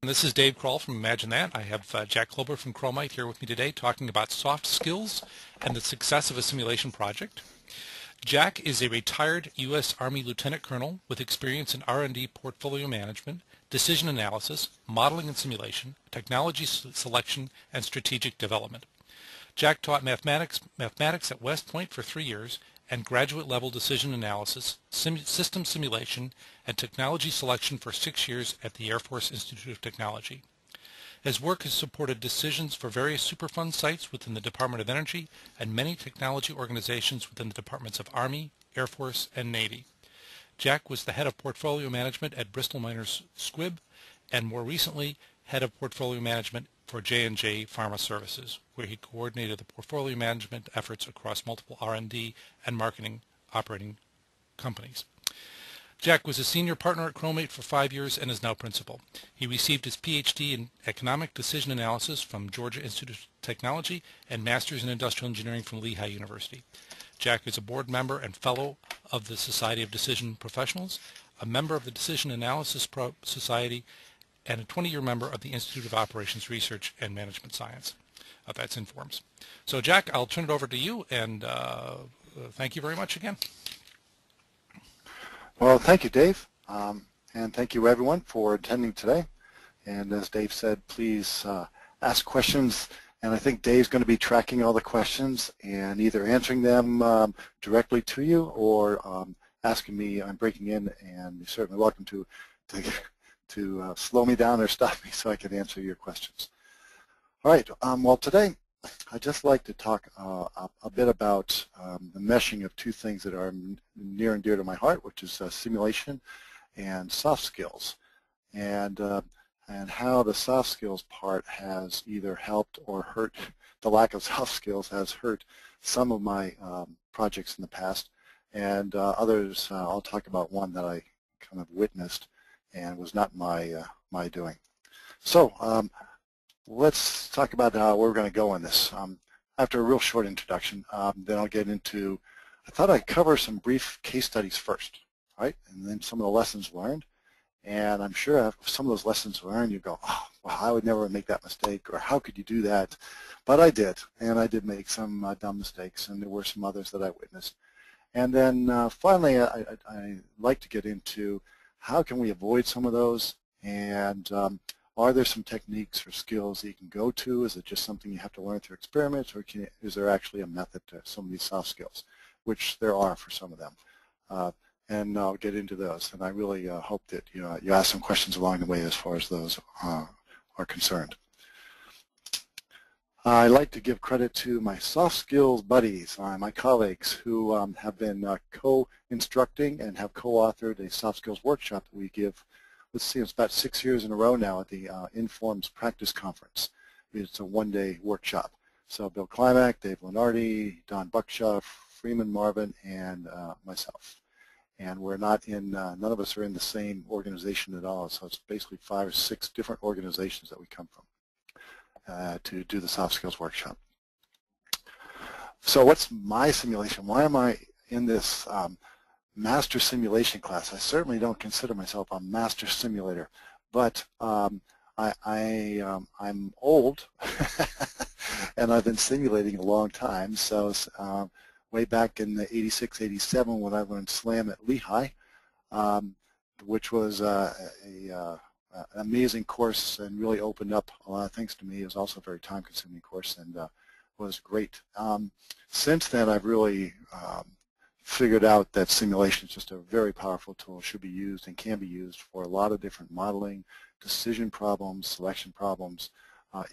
This is Dave Kroll from Imagine That. I have Jack Kloeber from Kromite here with me today talking about soft skills and the success of a simulation project. Jack is a retired U.S. Army Lieutenant Colonel with experience in R&D portfolio management, decision analysis, modeling and simulation, technology selection, and strategic development. Jack taught mathematics at West Point for 3 years and graduate-level decision analysis, system simulation, and technology selection for 6 years at the Air Force Institute of Technology. His work has supported decisions for various Superfund sites within the Department of Energy and many technology organizations within the Departments of Army, Air Force, and Navy. Jack was the head of portfolio management at Bristol Myers Squibb, and more recently, head of portfolio management for J&J Pharma Services, where he coordinated the portfolio management efforts across multiple R&D and marketing operating companies. Jack was a senior partner at Kromite for 5 years and is now principal. He received his PhD in economic decision analysis from Georgia Institute of Technology and master's in industrial engineering from Lehigh University. Jack is a board member and fellow of the Society of Decision Professionals, a member of the Decision Analysis Society, and a 20-year member of the Institute of Operations Research and Management Science. That's Informs. So Jack, I'll turn it over to you, and thank you very much again. Well, thank you, Dave, and thank you everyone for attending today. And as Dave said, please ask questions, and I think Dave's going to be tracking all the questions and either answering them directly to you or asking me. I'm breaking in, and you're certainly welcome to slow me down or stop me so I can answer your questions. All right, well today I'd just like to talk a bit about the meshing of two things that are near and dear to my heart, which is simulation and soft skills, and how the soft skills part has either helped or hurt. The lack of soft skills has hurt some of my projects in the past, and others. I'll talk about one that I kind of witnessed and was not my doing. So let's talk about how we're going to go on this. After a real short introduction, then I'll get into, I thought I'd cover some brief case studies first, right? And then some of the lessons learned. And I'm sure after some of those lessons learned, you go, oh, well, I would never make that mistake, or how could you do that? But I did, and I did make some dumb mistakes, and there were some others that I witnessed. And then finally, I like to get into how can we avoid some of those, and are there some techniques or skills that you can go to? Is it just something you have to learn through experiments, or is there actually a method to some of these soft skills, which there are for some of them? And I'll get into those. And I really hope that you ask some questions along the way as far as those are concerned. I like to give credit to my soft skills buddies, my colleagues who have been co-instructing and have co-authored a soft skills workshop that we give. Let's see, it's about 6 years in a row now at the Informs Practice Conference. It's a one-day workshop. So Bill Klimak, Dave Lenardi, Don Buckshaw, Freeman Marvin, and myself. And we're not in, none of us are in the same organization at all. So it's basically 5 or 6 different organizations that we come from to do the soft skills workshop. So what's my simulation? Why am I in this master simulation class? I certainly don't consider myself a master simulator, but I'm old and I've been simulating a long time. So way back in the 86, 87 when I learned SLAM at Lehigh, which was an amazing course and really opened up a lot of things to me. It was also a very time-consuming course and was great. Since then, I've really figured out that simulation is just a very powerful tool, should be used and can be used for a lot of different modeling, decision problems, selection problems,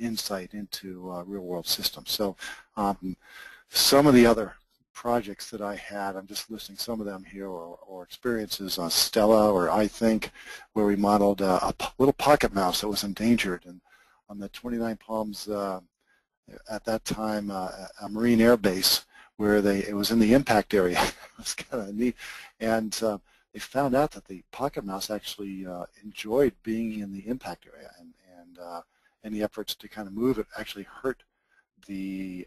insight into real-world systems. So some of the other projects that I had, I'm just listing some of them here, or experiences on Stella or I Think, where we modeled a little pocket mouse that was endangered, and on the 29 Palms at that time a Marine Air Base where it was in the impact area. It was kind of neat, and they found out that the pocket mouse actually enjoyed being in the impact area, and any efforts to kind of move it actually hurt the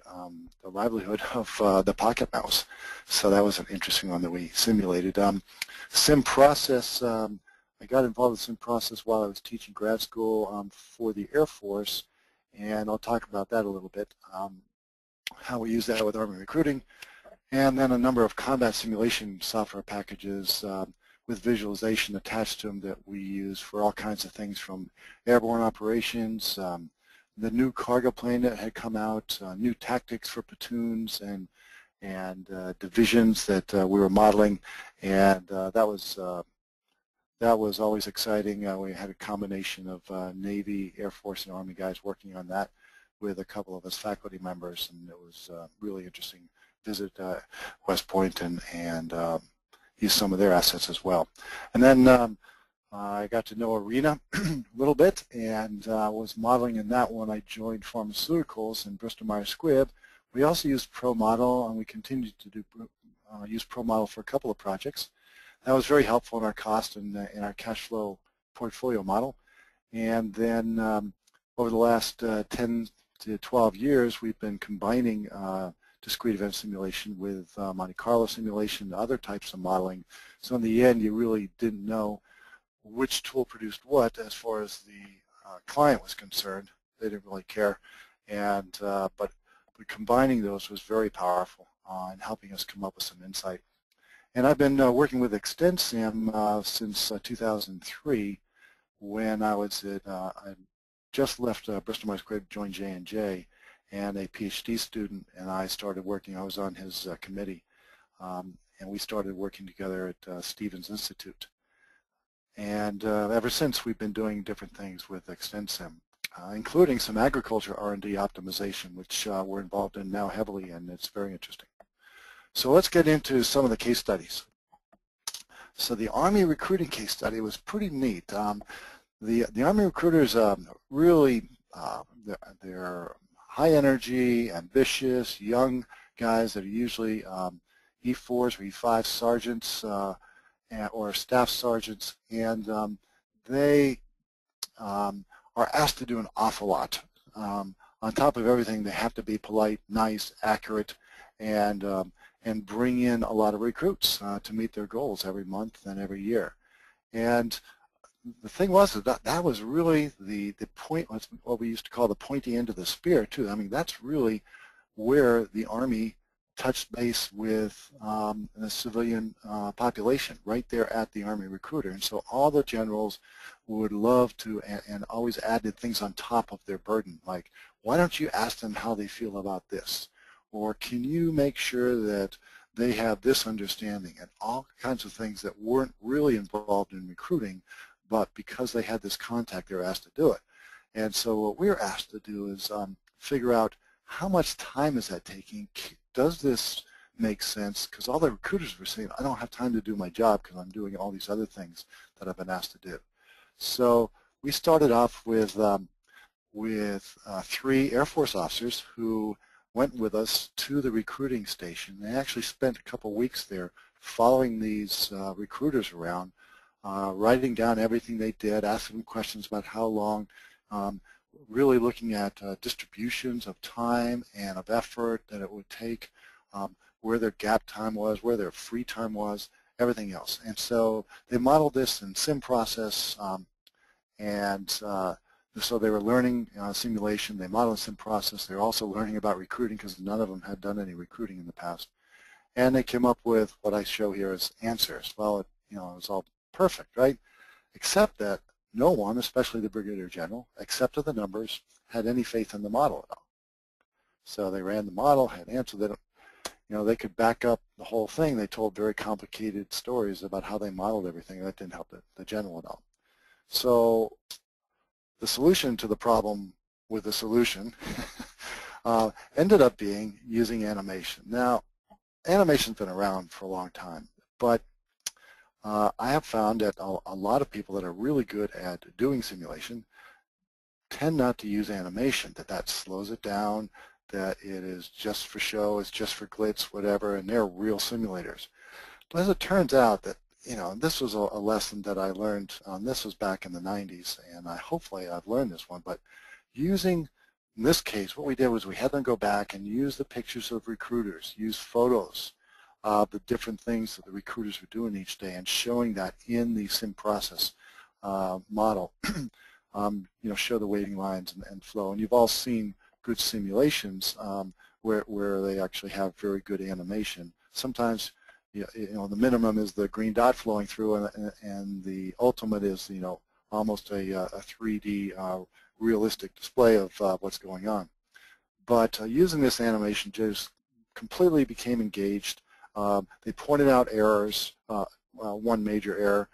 livelihood of the pocket mouse. So that was an interesting one that we simulated. Sim process, I got involved in the sim process while I was teaching grad school for the Air Force, and I'll talk about that a little bit, how we use that with Army recruiting, and then a number of combat simulation software packages with visualization attached to them that we use for all kinds of things, from airborne operations, the new cargo plane that had come out, new tactics for platoons and divisions that we were modeling, and that was always exciting. We had a combination of Navy, Air Force, and Army guys working on that with a couple of us faculty members, and it was really interesting. Visit West Point and use some of their assets as well. And then I got to know Arena a little bit, and was modeling in that when I joined Pharmaceuticals in Bristol-Myers Squibb. We also used ProModel, and we continued to do use ProModel for a couple of projects. That was very helpful in our cost and in our cash flow portfolio model. And then over the last 10 to 12 years, we've been combining discrete event simulation with Monte Carlo simulation and other types of modeling. So in the end, you really didn't know which tool produced what as far as the client was concerned. They didn't really care. And but combining those was very powerful in helping us come up with some insight. And I've been working with ExtendSim since 2003, when I was at, I just left Bristol-Myers Squibb, joined J&J, and a PhD student and I started working. I was on his committee, and we started working together at Stevens Institute. And ever since, we've been doing different things with ExtendSim, including some agriculture R&D optimization, which we're involved in now heavily, and it's very interesting. So let's get into some of the case studies. So the Army recruiting case study was pretty neat. The Army recruiters really, they're high energy, ambitious, young guys that are usually E4s or E5 sergeants or staff sergeants, and they are asked to do an awful lot. On top of everything, they have to be polite, nice, accurate, and bring in a lot of recruits to meet their goals every month and every year. And the thing was that was really the point, what we used to call the pointy end of the spear too. I mean, that's really where the Army touched base with the civilian population, right there at the Army recruiter. And so all the generals would love to and always added things on top of their burden, like, why don't you ask them how they feel about this? Or can you make sure that they have this understanding, and all kinds of things that weren't really involved in recruiting, but because they had this contact, they were asked to do it. And so what we were asked to do is figure out, how much time is that taking? Does this make sense? Because all the recruiters were saying, I don't have time to do my job because I'm doing all these other things that I've been asked to do. So we started off with 3 Air Force officers who went with us to the recruiting station. They actually spent a couple weeks there following these recruiters around, writing down everything they did, asking them questions about how long, really looking at distributions of time and of effort that it would take, where their gap time was, where their free time was, everything else. And so they modeled this in sim process, so they were learning simulation. They modeled sim process. They were also learning about recruiting because none of them had done any recruiting in the past. And they came up with what I show here as answers. Well, it was all perfect, right? Except that no one, especially the Brigadier General, accepted the numbers, had any faith in the model at all. So they ran the model, had answered it. They could back up the whole thing. They told very complicated stories about how they modeled everything. That didn't help the general at all. So the solution to the problem with the solution ended up being using animation. Now, animation's been around for a long time, but I have found that a lot of people that are really good at doing simulation tend not to use animation, that slows it down, that it is just for show, it's just for glitz, whatever, and they're real simulators. But as it turns out that, this was a lesson that I learned, this was back in the 90s, and hopefully I've learned this one, but using, in this case, what we did was we had them go back and use the pictures of recruiters, use photos of the different things that the recruiters were doing each day and showing that in the sim process. model, show the waiting lines and flow. And you've all seen good simulations where they actually have very good animation. Sometimes, the minimum is the green dot flowing through, and the ultimate is, almost a 3D realistic display of what's going on. But using this animation just completely became engaged. They pointed out errors, one major error,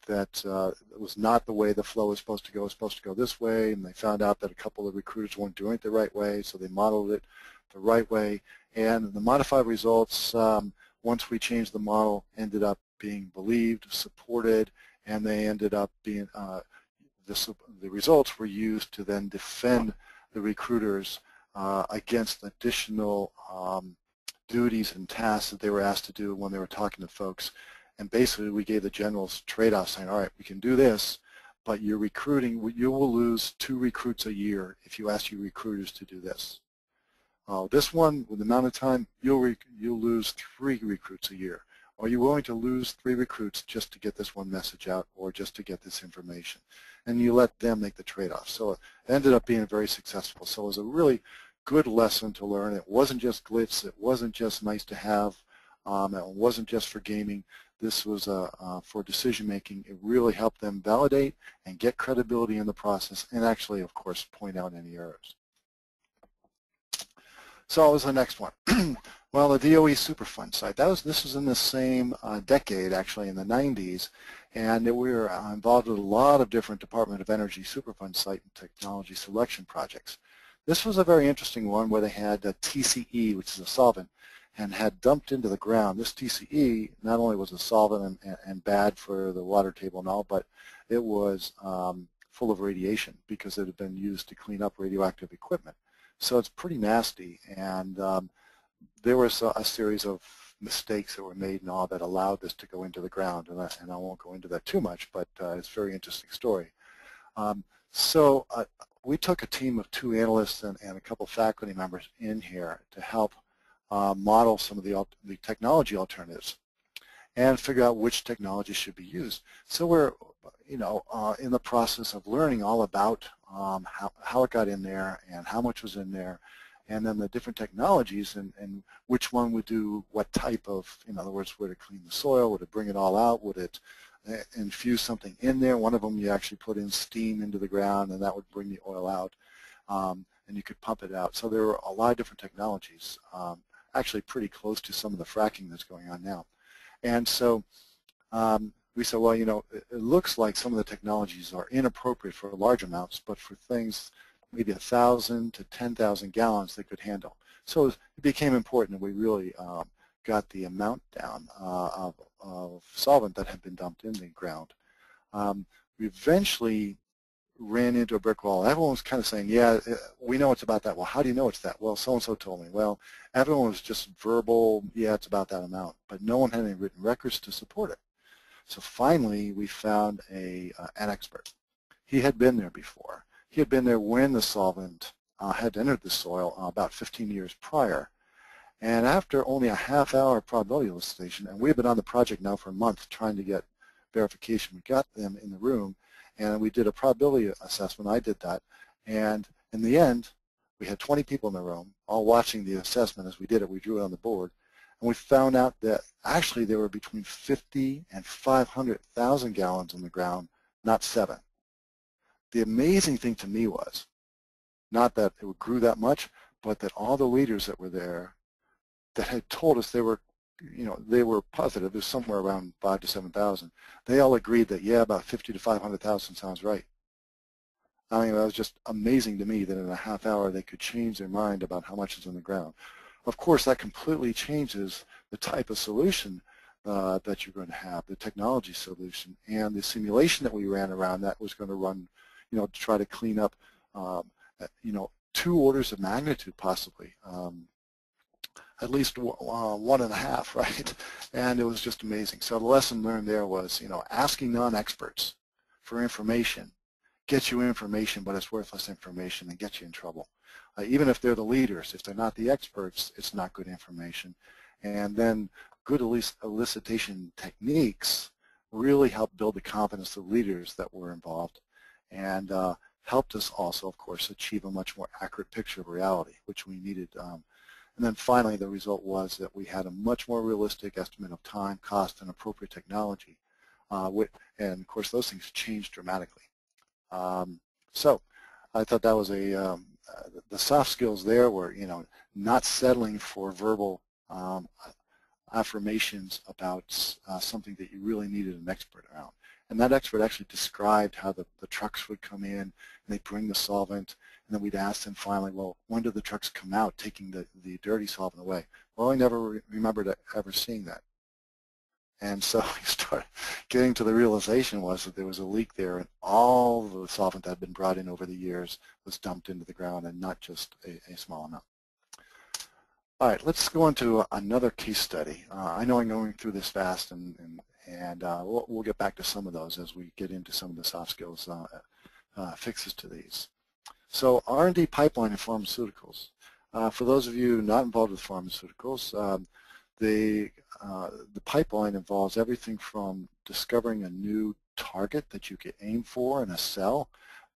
that was not the way the flow was supposed to go. It was supposed to go this way, and they found out that a couple of recruiters weren't doing it the right way, so they modeled it the right way. And the modified results, once we changed the model, ended up being believed, supported, and they ended up being, the results were used to then defend the recruiters against additional duties and tasks that they were asked to do when they were talking to folks. And basically we gave the generals trade-offs saying, all right, we can do this, but you're recruiting, you will lose 2 recruits a year if you ask your recruiters to do this. This one, with the amount of time, you'll lose 3 recruits a year. Are you willing to lose 3 recruits just to get this one message out or just to get this information? And you let them make the trade-off. So it ended up being very successful. So it was a really good lesson to learn. It wasn't just glitz. It wasn't just nice to have. It wasn't just for gaming. This was for decision making. It really helped them validate and get credibility in the process, and actually, of course, point out any errors. So what was the next one? Well, the DOE Superfund site. This was in the same decade, actually, in the 90s, and we were involved with a lot of different Department of Energy Superfund site and technology selection projects. This was a very interesting one where they had a TCE, which is a solvent, and had dumped into the ground. This TCE not only was a solvent and bad for the water table and all, but it was full of radiation because it had been used to clean up radioactive equipment. So it's pretty nasty, and there was a series of mistakes that were made and all that allowed this to go into the ground, and I won't go into that too much, but it's a very interesting story. So we took a team of 2 analysts and a couple faculty members in here to help model some of the technology alternatives and figure out which technology should be used. So we're in the process of learning all about how it got in there and how much was in there, and then the different technologies and which one would do what type of, in other words, would it clean the soil, would it bring it all out, would it infuse something in there. One of them you actually put in steam into the ground and that would bring the oil out, and you could pump it out. So there were a lot of different technologies, actually pretty close to some of the fracking that's going on now. And so we said, well, it looks like some of the technologies are inappropriate for large amounts, but for things maybe 1,000 to 10,000 gallons they could handle. So it became important that we really got the amount down of solvent that had been dumped in the ground. We eventually ran into a brick wall. Everyone was kind of saying, yeah, we know it's about that. Well, how do you know it's that? Well, so-and-so told me. Well, everyone was just verbal, yeah, it's about that amount, but no one had any written records to support it. So finally, we found an expert. He had been there before. He had been there when the solvent had entered the soil about 15 years prior. And after only a half-hour probability elicitation, and we had been on the project now for a month trying to get verification, we got them in the room, and we did a probability assessment. I did that, and in the end, we had 20 people in the room, all watching the assessment as we did it. We drew it on the board, and we found out that actually there were between 50 and 500,000 gallons on the ground, not 7. The amazing thing to me was not that it grew that much, but that all the leaders that were there that had told us they were positive, it was somewhere around 5 to 7,000. They all agreed that, yeah, about 50 to 500,000 sounds right. I mean, that was just amazing to me that in a half hour they could change their mind about how much is in the ground. Of course, that completely changes the type of solution that you're going to have, the technology solution, and the simulation that we ran around that was going to run, to try to clean up, 2 orders of magnitude possibly. At least 1.5, right? And it was just amazing. So the lesson learned there was, asking non-experts for information gets you information, but it's worthless information and gets you in trouble. Even if they're the leaders, if they're not the experts, it's not good information. And then good elicitation techniques really helped build the confidence of the leaders that were involved, and helped us also, of course, achieve a much more accurate picture of reality, which we needed. And then finally, the result was that we had a much more realistic estimate of time, cost, and appropriate technology. And of course, those things changed dramatically. So I thought that was the soft skills there were, not settling for verbal affirmations about something that you really needed an expert around. And that expert actually described how the trucks would come in, and they'd bring the solvent, and then we'd ask them finally, well, when do the trucks come out taking the dirty solvent away? Well, I never remembered ever seeing that. And so we started getting to the realization was that there was a leak there, and all the solvent that had been brought in over the years was dumped into the ground, and not just a small amount. All right, let's go on to another case study. I know I'm going through this fast, and we'll get back to some of those as we get into some of the soft skills fixes to these. So R&D pipeline in pharmaceuticals. For those of you not involved with pharmaceuticals, the pipeline involves everything from discovering a new target that you could aim for in a cell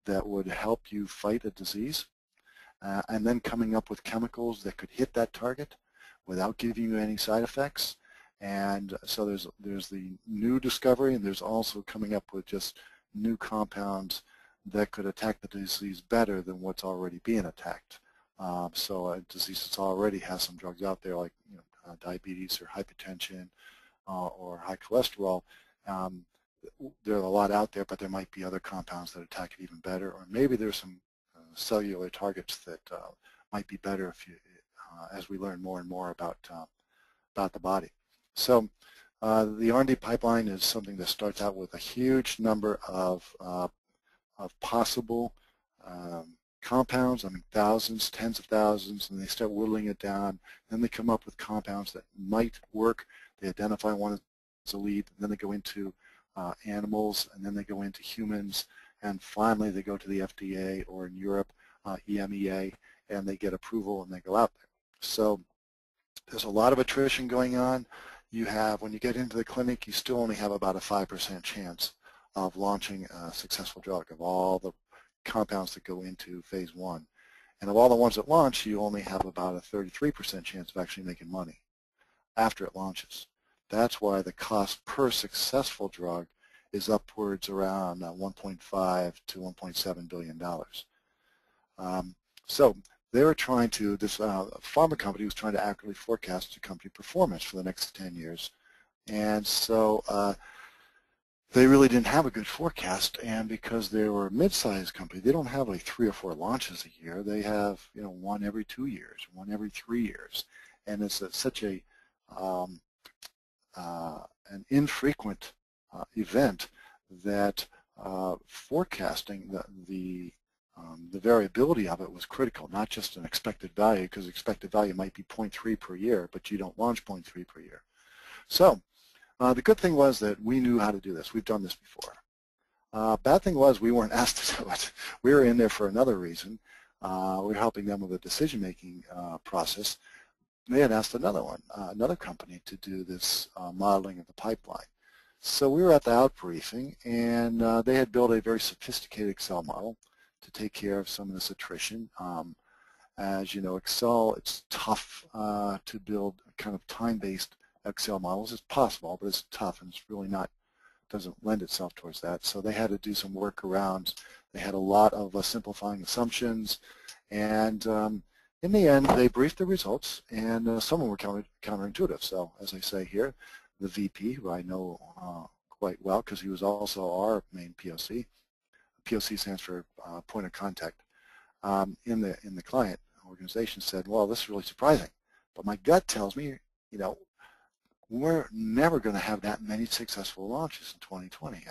that would help you fight a disease, and then coming up with chemicals that could hit that target without giving you any side effects. And so there's the new discovery, and there's also coming up with just new compounds that could attack the disease better than what's already being attacked. So a disease that already has some drugs out there, like diabetes or hypertension or high cholesterol. There are a lot out there, but there might be other compounds that attack it even better, or maybe there's some cellular targets that might be better if you, as we learn more and more about the body. So the R&D pipeline is something that starts out with a huge number of possible compounds, I mean thousands, tens of thousands, and they start whittling it down. Then they come up with compounds that might work. They identify one as a lead, and then they go into animals, and then they go into humans, and finally they go to the FDA, or in Europe, EMEA, and they get approval and they go out there. So there's a lot of attrition going on. You have, when you get into the clinic, you still only have about a 5% chance of launching a successful drug of all the compounds that go into phase 1. And of all the ones that launch, you only have about a 33% chance of actually making money after it launches. That's why the cost per successful drug is upwards around $1.5 to $1.7 billion. So they were trying to, this pharma company was trying to accurately forecast the company performance for the next 10 years. And so they really didn't have a good forecast, and because they were a mid-sized company, they don't have like 3 or 4 launches a year. They have, one every 2 years, one every 3 years. And it's such a an infrequent event that forecasting the variability of it was critical, not just an expected value, because expected value might be 0.3 per year, but you don't launch 0.3 per year. So the good thing was that we knew how to do this. We've done this before. Bad thing was we weren't asked to do it. We were in there for another reason. We were helping them with the decision-making process. They had asked another company to do this modeling of the pipeline. So we were at the out briefing, and they had built a very sophisticated Excel model to take care of some of this attrition. As you know, Excel, it's tough to build kind of time-based Excel models. It's possible, but it's tough, and it's really not, doesn't lend itself towards that. So they had to do some workarounds. They had a lot of simplifying assumptions, and in the end, they briefed the results, and some of them were counterintuitive. So as I say here, the VP, who I know quite well because he was also our main POC. POC stands for point of contact in the client organization, said, well, this is really surprising, but my gut tells me, we're never going to have that many successful launches in 2020,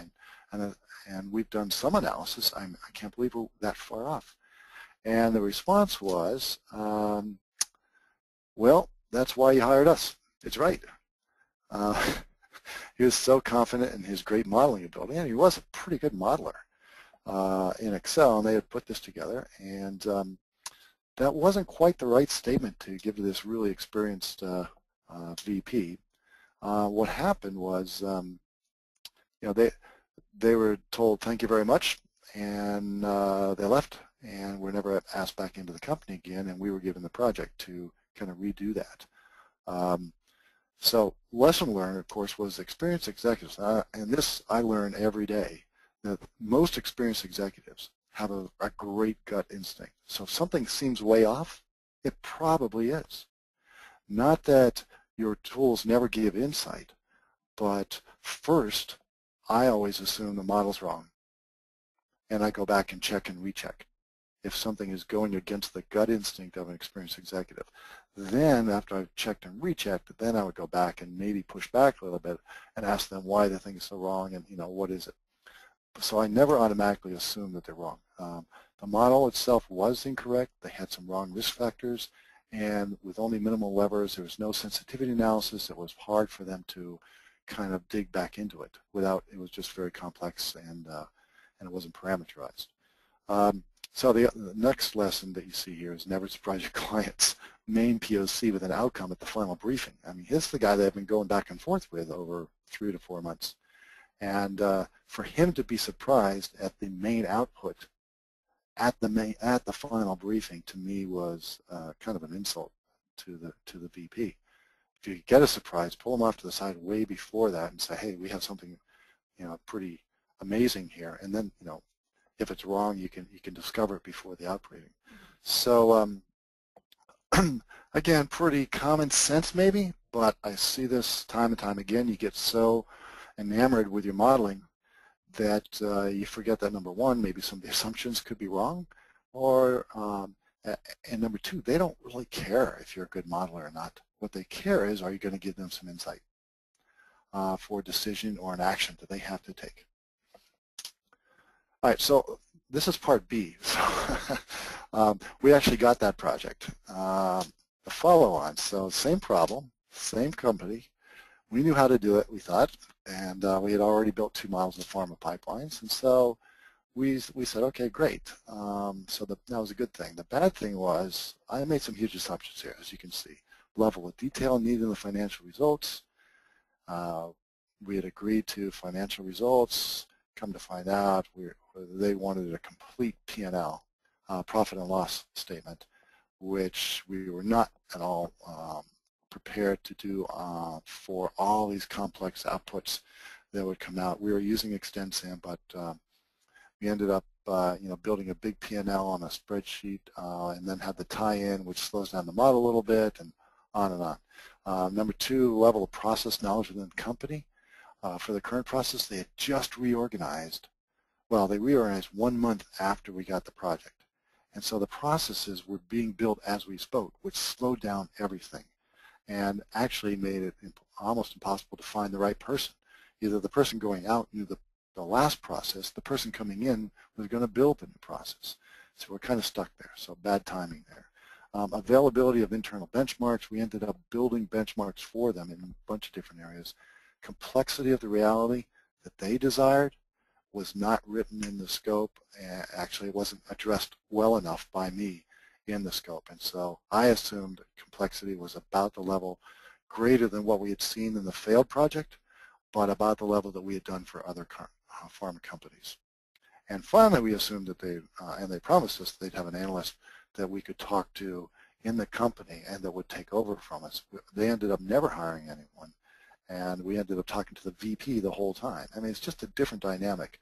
and we've done some analysis. I can't believe we're that far off. And the response was, well, that's why you hired us. It's right. He was so confident in his great modeling ability, and he was a pretty good modeler in Excel, and they had put this together, and that wasn't quite the right statement to give to this really experienced VP. What happened was, they were told thank you very much, and they left, and were never asked back into the company again, and we were given the project to kind of redo that. So lesson learned, of course, was experienced executives, and this I learn every day, that most experienced executives have a great gut instinct. So if something seems way off, it probably is. Not that your tools never give insight, but first, I always assume the model's wrong, and I go back and check and recheck if something is going against the gut instinct of an experienced executive. Then, after I've checked and rechecked, then I would go back and maybe push back a little bit and ask them why the thing is so wrong and, what is it. So I never automatically assume that they're wrong. The model itself was incorrect. They had some wrong risk factors, and with only minimal levers, there was no sensitivity analysis. It was hard for them to kind of dig back into it. It was just very complex, and it wasn't parameterized. So the next lesson that you see here is never surprise your client's main POC with an outcome at the final briefing. I mean, he's the guy that I've been going back and forth with over 3 to 4 months. And for him to be surprised at the main output at the final briefing, to me, was kind of an insult to the VP. If you get a surprise, pull them off to the side way before that and say, hey, we have something, pretty amazing here. And then, if it's wrong, you can discover it before the outbriefing. So again, pretty common sense maybe, but I see this time and time again. You get so enamored with your modeling that you forget that, number one, maybe some of the assumptions could be wrong, or and number two, they don't really care if you're a good modeler or not. What they care is, are you going to give them some insight for a decision or an action that they have to take. All right, so this is part B. So, we actually got that project. The follow-on, so same problem, same company. We knew how to do it, we thought, and we had already built 2 models of pharma pipelines, and so we said, okay, great. So that was a good thing. The bad thing was I made some huge assumptions here, as you can see. Level of detail needed in the financial results. We had agreed to financial results. Come to find out, they wanted a complete P&L, profit and loss statement, which we were not at all prepared to do for all these complex outputs that would come out. We were using ExtendSim, but we ended up building a big P&L on a spreadsheet and then had the tie-in, which slows down the model a little bit, and on and on. Number 2, level of process knowledge within the company. For the current process, they had just reorganized. Well, they reorganized 1 month after we got the project. And so the processes were being built as we spoke, which slowed down everything and actually made it almost impossible to find the right person. Either the person going out knew the last process, the person coming in was going to build the new process. So we're kind of stuck there, so bad timing there. Availability of internal benchmarks, we ended up building benchmarks for them in a bunch of different areas. Complexity of the reality that they desired was not written in the scope, and actually it wasn't addressed well enough by me in the scope. And so I assumed complexity was about the level greater than what we had seen in the failed project, but about the level that we had done for other pharma companies. And finally, we assumed that they promised us they'd have an analyst that we could talk to in the company and that would take over from us. They ended up never hiring anyone, and we ended up talking to the VP the whole time. I mean, it's just a different dynamic.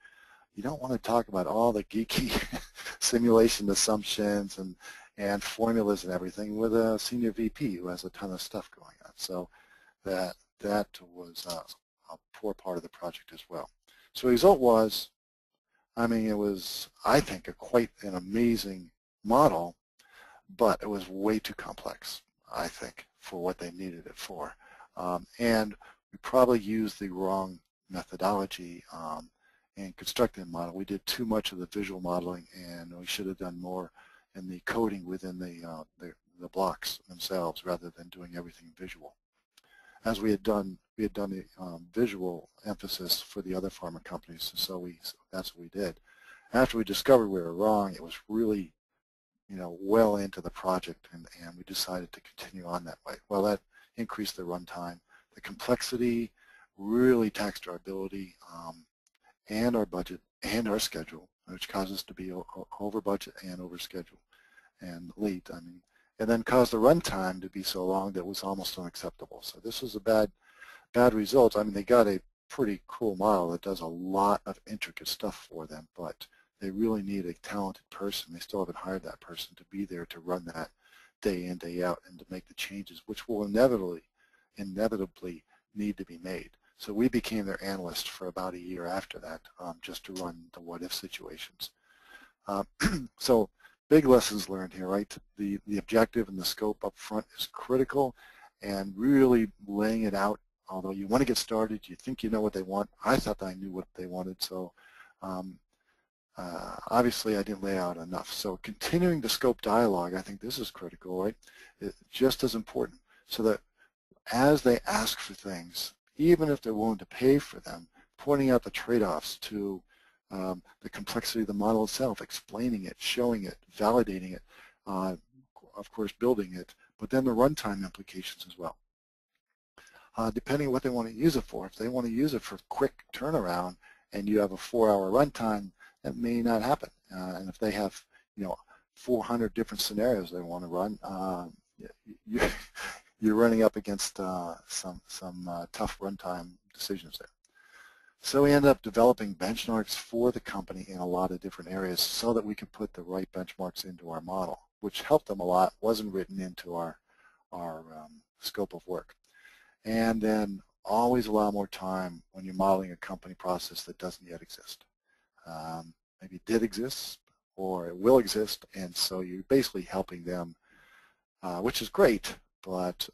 You don't want to talk about all the geeky simulation assumptions and formulas and everything with a senior VP who has a ton of stuff going on. So that was a poor part of the project as well. So the result was, I mean, it was, I think, quite an amazing model, but it was way too complex, I think, for what they needed it for. And we probably used the wrong methodology in constructing the model. We did too much of the visual modeling, and we should have done more in the coding within the blocks themselves rather than doing everything visual. As we had done the visual emphasis for the other pharma companies, so that's what we did. After we discovered we were wrong, it was really, well into the project, and we decided to continue on that way. Well, that increased the runtime. The complexity really taxed our ability and our budget and our schedule, which caused us to be over budget and over schedule and late. I mean, and then caused the runtime to be so long that it was almost unacceptable. So this was a bad result. I mean, they got a pretty cool model that does a lot of intricate stuff for them, but they really need a talented person. They still haven't hired that person to be there to run that day in, day out, and to make the changes, which will inevitably need to be made. So we became their analyst for about a year after that, just to run the what-if situations. So big lessons learned here, right? The objective and the scope up front is critical, and really laying it out. Although you want to get started, you think you know what they want. I thought I knew what they wanted, so obviously I didn't lay out enough. So continuing the scope dialogue, I think this is critical, right? It's just as important, so that as they ask for things, even if they're willing to pay for them, pointing out the trade-offs to the complexity of the model itself, explaining it, showing it, validating it, of course building it, but then the runtime implications as well. Depending on what they want to use it for. If they want to use it for quick turnaround and you have a 4-hour runtime, that may not happen. And if they have, 400 different scenarios they want to run, you're running up against some tough runtime decisions there. So we ended up developing benchmarks for the company in a lot of different areas so that we could put the right benchmarks into our model, which helped them a lot, wasn't written into our scope of work. And then always allow more time when you're modeling a company process that doesn't yet exist. Maybe it did exist or it will exist, and so you're basically helping them, which is great, but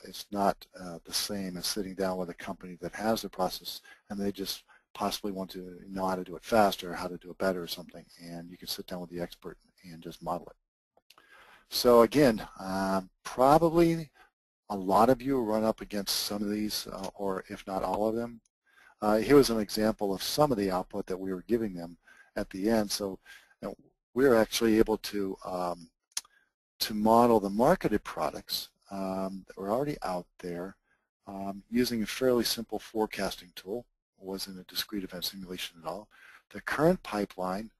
it's not the same as sitting down with a company that has the process and they just possibly want to know how to do it faster or how to do it better or something, and you can sit down with the expert and just model it. So again, probably a lot of you run up against some of these, or if not all of them. Here was an example of some of the output that we were giving them at the end. So we were actually able to model the marketed products that were already out there using a fairly simple forecasting tool. It wasn't a discrete event simulation at all. The current pipeline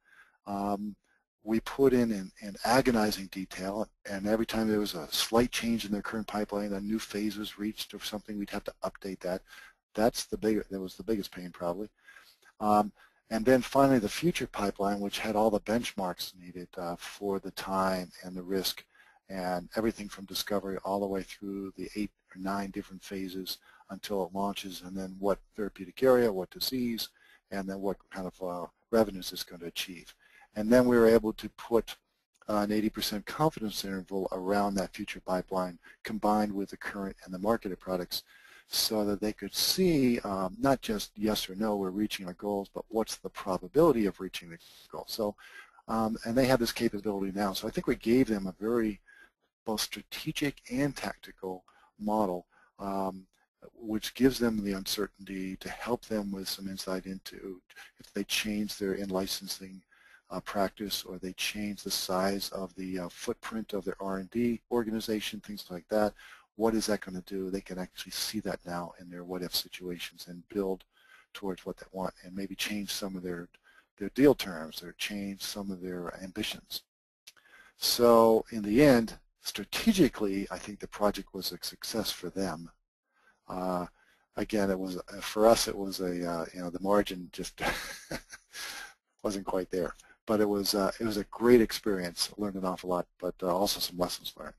we put in agonizing detail, and every time there was a slight change in their current pipeline, a new phase was reached or something, we'd have to update that. That was the biggest pain probably. And then finally the future pipeline, which had all the benchmarks needed for the time and the risk and everything from discovery all the way through the 8 or 9 different phases until it launches, and then what therapeutic area, what disease, and then what kind of revenues it's going to achieve. And then we were able to put an 80% confidence interval around that future pipeline combined with the current and the marketed products so that they could see not just yes or no, we're reaching our goals, but what's the probability of reaching the goal. So, and they have this capability now. So I think we gave them a very both strategic and tactical model which gives them the uncertainty to help them with some insight into if they change their in-licensing practice or they change the size of the footprint of their R&D organization, things like that. What is that going to do? They can actually see that now in their what-if situations and build towards what they want and maybe change some of their deal terms or change some of their ambitions. So in the end, strategically, I think the project was a success for them. Again, it was for us. It was a the margin just wasn't quite there. But it was a great experience. Learned an awful lot, but also some lessons learned.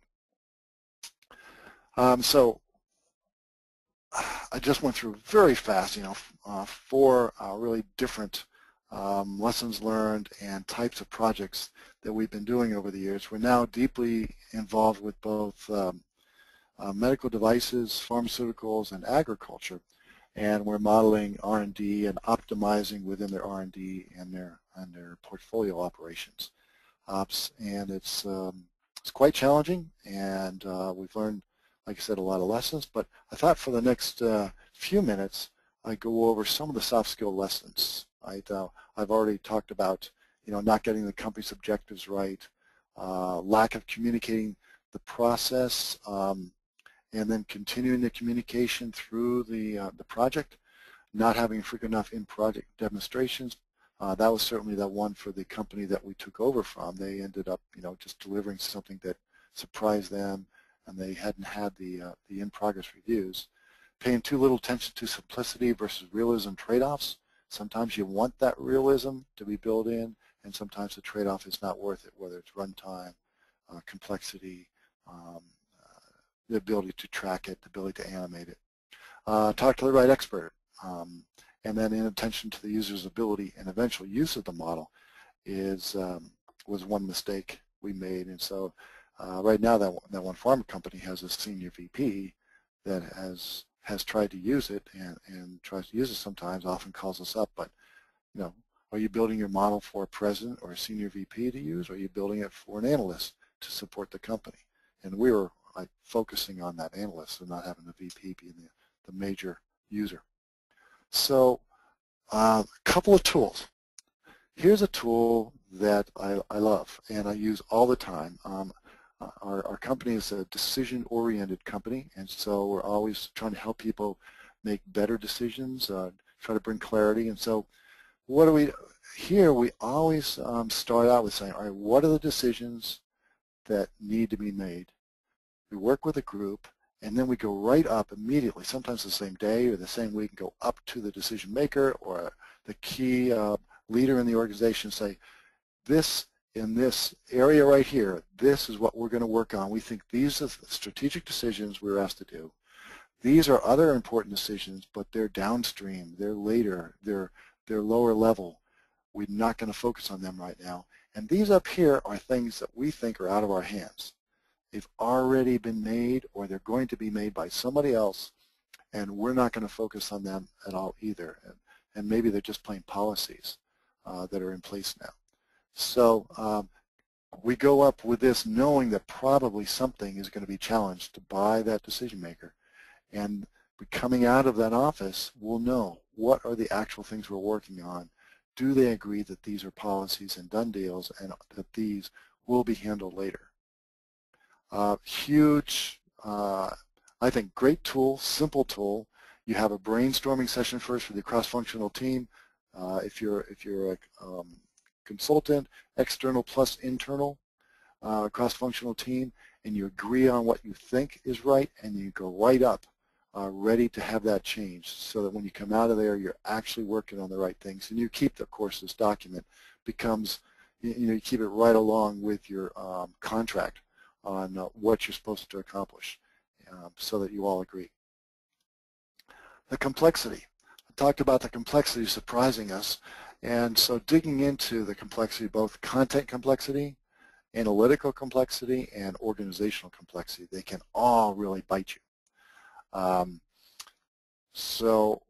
So I just went through very fast, 4 really different lessons learned and types of projects that we've been doing over the years. We're now deeply involved with both medical devices, pharmaceuticals, and agriculture, and we're modeling R&D and optimizing within their R&D and their portfolio operations. And it's quite challenging, and we've learned, like I said, a lot of lessons. But I thought for the next few minutes I'd go over some of the soft skill lessons. I've already talked about not getting the company's objectives right, lack of communicating the process, and then continuing the communication through the project, not having frequent enough in-project demonstrations. That was certainly the one for the company that we took over from. They ended up, just delivering something that surprised them, and they hadn't had the in-progress reviews. Paying too little attention to simplicity versus realism trade-offs. Sometimes you want that realism to be built in, and sometimes the trade-off is not worth it, whether it's runtime, complexity, the ability to track it, the ability to animate it. Talk to the right expert, and then inattention to the user's ability and eventual use of the model was one mistake we made. And so right now that one pharma company has a senior VP that has tried to use it and tries to use it sometimes, often calls us up, but are you building your model for a president or a senior VP to use, or are you building it for an analyst to support the company? And we were focusing on that analyst and not having the VP being the major user. So a couple of tools. Here's a tool that I love and I use all the time. Our company is a decision-oriented company, and so we're always trying to help people make better decisions, try to bring clarity. And so what do we here? We always start out with saying, all right, what are the decisions that need to be made? We work with a group, and then we go right up immediately, sometimes the same day or the same week, and go up to the decision maker or the key leader in the organization and say, this in this area right here, this is what we're going to work on. We think these are the strategic decisions we're asked to do. These are other important decisions, but they're downstream, they're later, they're lower level. We're not going to focus on them right now. And these up here are things that we think are out of our hands. They've already been made, or they're going to be made by somebody else, and we're not going to focus on them at all either. And maybe they're just plain policies that are in place now. So we go up with this knowing that probably something is going to be challenged by that decision maker. And coming out of that office, we'll know what are the actual things we're working on. Do they agree that these are policies and done deals and that these will be handled later? Huge, I think, great tool, simple tool. You have a brainstorming session first with your cross-functional team. If you're a consultant, external plus internal, cross-functional team, and you agree on what you think is right, and you go right up, ready to have that change, so that when you come out of there, you're actually working on the right things. And you keep, of course, this document becomes, you keep it right along with your contract on what you're supposed to accomplish, so that you all agree. The complexity. I talked about the complexity surprising us, and so digging into the complexity, both content complexity, analytical complexity, and organizational complexity, they can all really bite you. So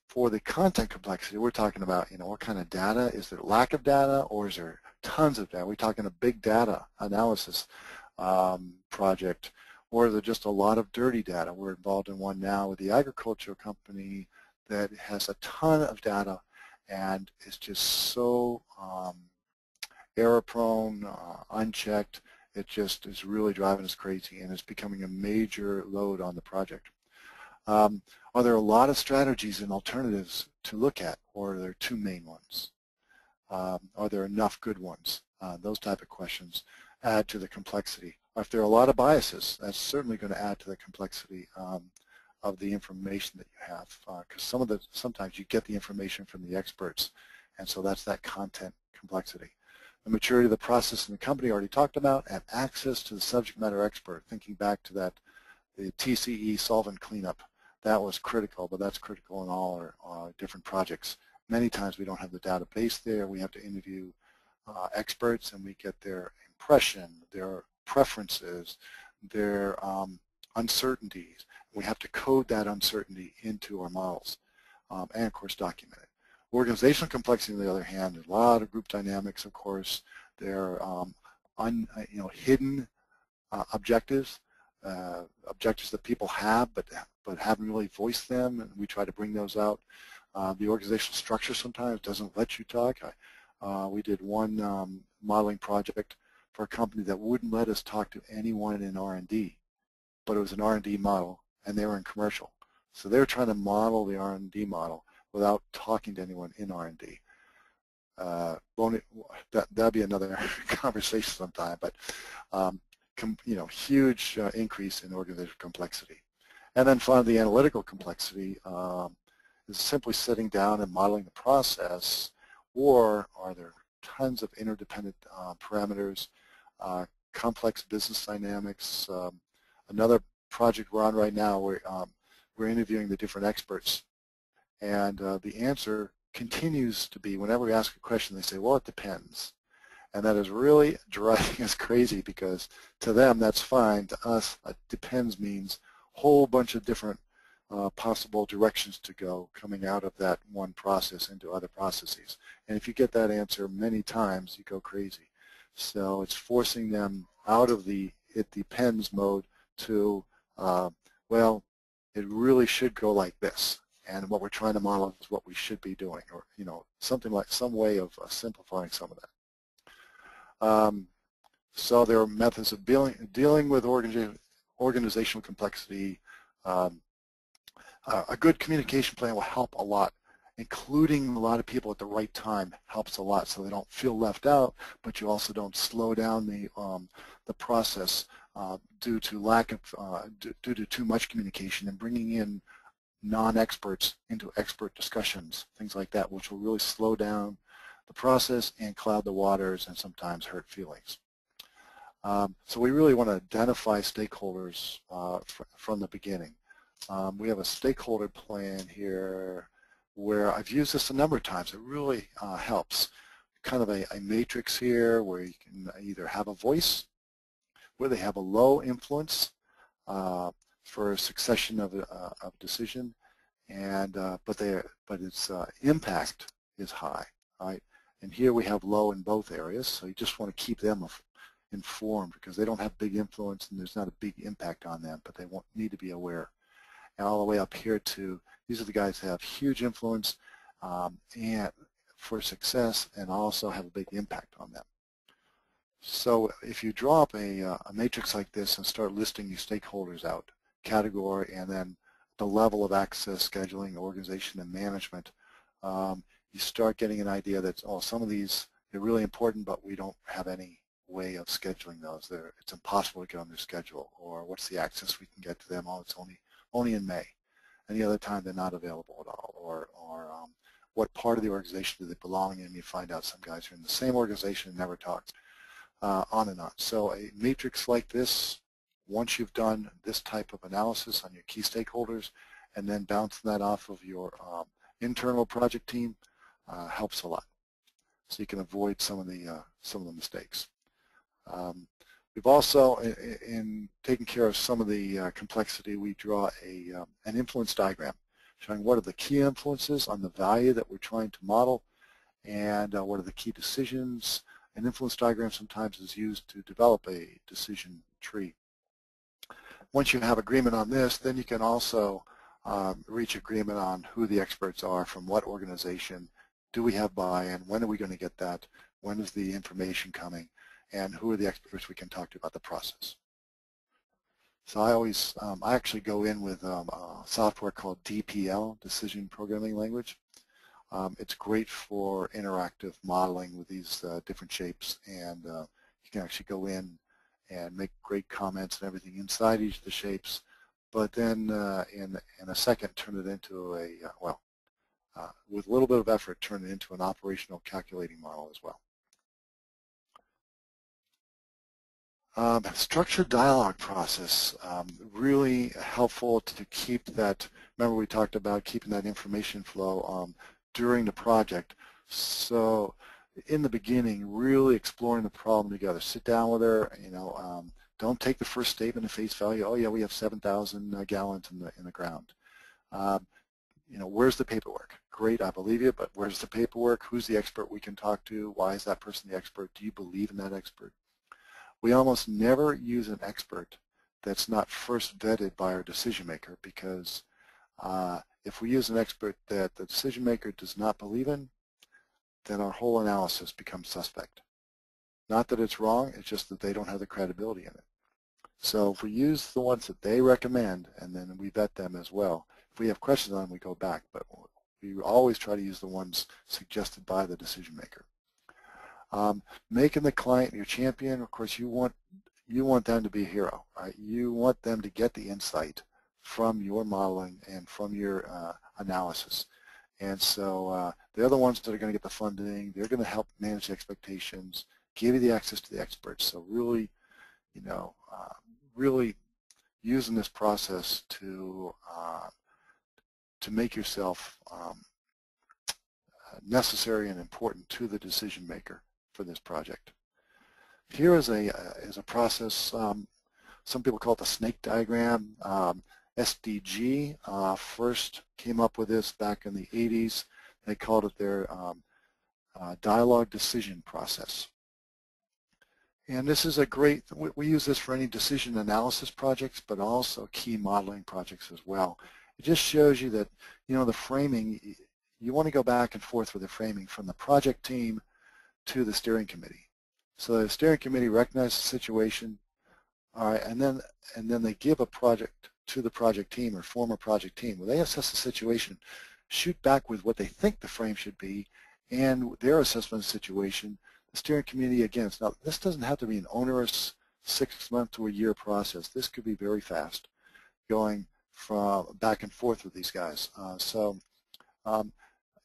for the content complexity, we're talking about, what kind of data? Is there lack of data, or is there tons of data? We're talking a big data analysis project, or is it just a lot of dirty data? We're involved in one now with the agricultural company that has a ton of data and is just so error-prone, unchecked. It just is really driving us crazy, and it's becoming a major load on the project. Are there a lot of strategies and alternatives to look at, or are there two main ones? Are there enough good ones? Those type of questions add to the complexity. If there are a lot of biases, that's certainly going to add to the complexity of the information that you have, because sometimes you get the information from the experts, and so that's that content complexity. The maturity of the process in the company already talked about, and access to the subject matter expert. Thinking back to that, the TCE solvent cleanup, that was critical, but that's critical in all our different projects. Many times we don't have the database there. We have to interview experts, and we get their impression, their preferences, their uncertainties. We have to code that uncertainty into our models, and of course document it. Organizational complexity, on the other hand, there's a lot of group dynamics, of course. There are hidden objectives, objectives that people have but haven't really voiced them, and we try to bring those out. The organizational structure sometimes doesn't let you talk. We did one modeling project for a company that wouldn't let us talk to anyone in R&D, but it was an R&D model, and they were in commercial. So they were trying to model the R&D model, without talking to anyone in R&D. That'd be another conversation sometime, but huge increase in organizational complexity. And then finally, the analytical complexity is simply sitting down and modeling the process, or are there tons of interdependent parameters, complex business dynamics. Another project we're on right now, we're interviewing the different experts, and the answer continues to be, whenever we ask a question, they say, well, it depends. And that is really driving us crazy, because to them that's fine. To us, it depends means a whole bunch of different possible directions to go coming out of that one process into other processes. And if you get that answer many times, you go crazy. So it's forcing them out of the it depends mode to, well, it really should go like this. And what we're trying to model is what we should be doing, or something like some way of simplifying some of that. So there are methods of dealing with organizational complexity. A good communication plan will help a lot. Including a lot of people at the right time helps a lot, so they don't feel left out, but you also don't slow down the process due to due to too much communication, and bringing in non-experts into expert discussions, things like that, which will really slow down the process and cloud the waters and sometimes hurt feelings. So we really want to identify stakeholders from the beginning. We have a stakeholder plan here where I've used this a number of times. It really helps. Kind of a matrix here where you can either have a voice, where they have a low influence for a succession of decision, and but its impact is high, right? And here we have low in both areas, so you just want to keep them informed, because they don't have big influence and there's not a big impact on them, but they need to be aware. And all the way up here to, these are the guys that have huge influence and for success, and also have a big impact on them. So if you draw up a matrix like this and start listing your stakeholders out, category, and then the level of access, scheduling, organization, and management, you start getting an idea that, oh, some of these, they're really important, but we don't have any way of scheduling those. It's impossible to get on their schedule. Or what's the access we can get to them? Oh, it's only in May. Any other time they're not available at all. Or what part of the organization do they belong in? You find out some guys are in the same organization and never talk. On and on. So a matrix like this, once you've done this type of analysis on your key stakeholders and then bouncing that off of your internal project team, helps a lot. So you can avoid some of the mistakes. We've also, in taking care of some of the complexity, we draw an influence diagram showing what are the key influences on the value that we're trying to model, and what are the key decisions. An influence diagram sometimes is used to develop a decision tree. Once you have agreement on this, then you can also reach agreement on who the experts are, from what organization, do we have buy-in, when are we going to get that, when is the information coming, and who are the experts we can talk to about the process. So I actually go in with software called DPL, Decision Programming Language. It's great for interactive modeling with these different shapes, and you can actually go in and make great comments and everything inside each of the shapes, but then in a second turn it into with a little bit of effort, turn it into an operational calculating model as well. Structured dialogue process, really helpful to keep that. Remember we talked about keeping that information flow during the project. So in the beginning, really exploring the problem together. Sit down with her. Don't take the first statement at face value. Oh yeah, we have 7,000 gallons in the ground. Where's the paperwork? Great, I believe you, but where's the paperwork? Who's the expert we can talk to? Why is that person the expert? Do you believe in that expert? We almost never use an expert that's not first vetted by our decision maker, because if we use an expert that the decision maker does not believe in, then our whole analysis becomes suspect. Not that it's wrong, it's just that they don't have the credibility in it. So if we use the ones that they recommend, and then we vet them as well, if we have questions on them, we go back, but We always try to use the ones suggested by the decision maker. Making the client your champion, of course, you want them to be a hero, right? You want them to get the insight from your modeling and from your analysis. And so they're the ones that are going to get the funding. They're going to help manage expectations, give you the access to the experts. So really, really using this process to make yourself necessary and important to the decision maker for this project. Here is a process. Some people call it the snake diagram. SDG first came up with this back in the 80s. They called it their dialogue decision process. And this is a great, we use this for any decision analysis projects, but also key modeling projects as well. It just shows you that, the framing, you want to go back and forth with the framing from the project team to the steering committee. So the steering committee recognizes the situation, all right, and then they give a project to the project team or former project team. When they assess the situation, shoot back with what they think the frame should be and their assessment of the situation. The steering committee, again, this doesn't have to be an onerous 6-month to a year process. This could be very fast, going from back and forth with these guys.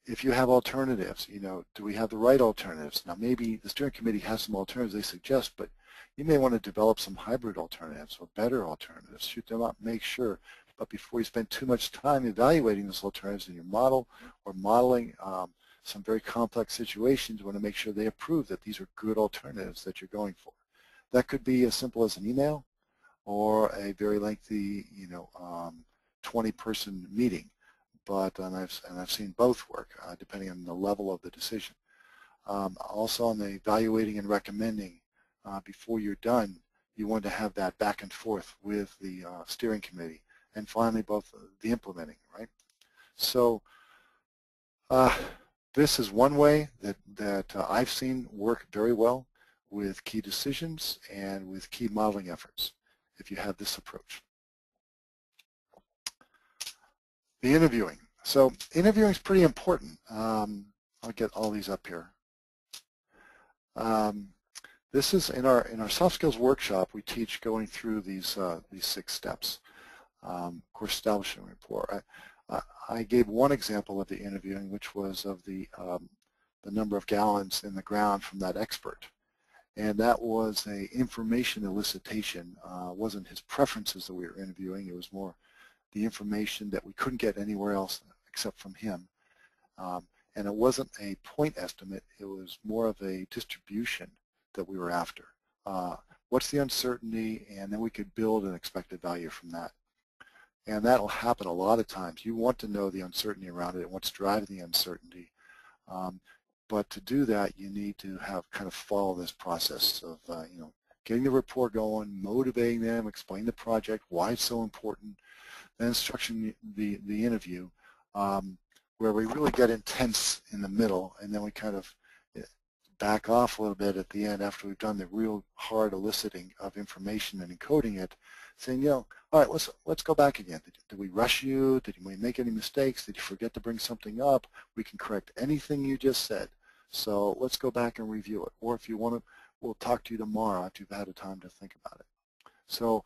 If you have alternatives, do we have the right alternatives? Now maybe the steering committee has some alternatives they suggest, but you may want to develop some hybrid alternatives or better alternatives. Shoot them up, make sure. But before you spend too much time evaluating those alternatives in your model or modeling some very complex situations, you want to make sure they approve that these are good alternatives that you're going for. That could be as simple as an email or a very lengthy, 20-person meeting. But I've seen both work depending on the level of the decision. Also on the evaluating and recommending, before you're done, you want to have that back and forth with the steering committee, and finally both the implementing, right? So this is one way that I've seen work very well with key decisions and with key modeling efforts if you have this approach. The interviewing. So interviewing is pretty important. I'll get all these up here. This is in our soft skills workshop. We teach going through these 6 steps. Of course, establishing rapport. I gave one example of the interviewing, which was of the number of gallons in the ground from that expert, and that was a information elicitation. Wasn't his preferences that we were interviewing. It was more the information that we couldn't get anywhere else except from him. And it wasn't a point estimate, it was more of a distribution that we were after. What's the uncertainty, and then we could build an expected value from that. And that'll happen a lot of times. You want to know the uncertainty around it and what's driving the uncertainty. But to do that, you need to kind of follow this process of getting the rapport going, motivating them, explain the project, why it's so important, then structuring the interview, where we really get intense in the middle, and then we kind of back off a little bit at the end after we've done the real hard eliciting of information and encoding it, saying, all right, let's go back again. Did we rush you? Did we make any mistakes? Did you forget to bring something up? We can correct anything you just said. So let's go back and review it. Or if you want to, we'll talk to you tomorrow after you've had a time to think about it. So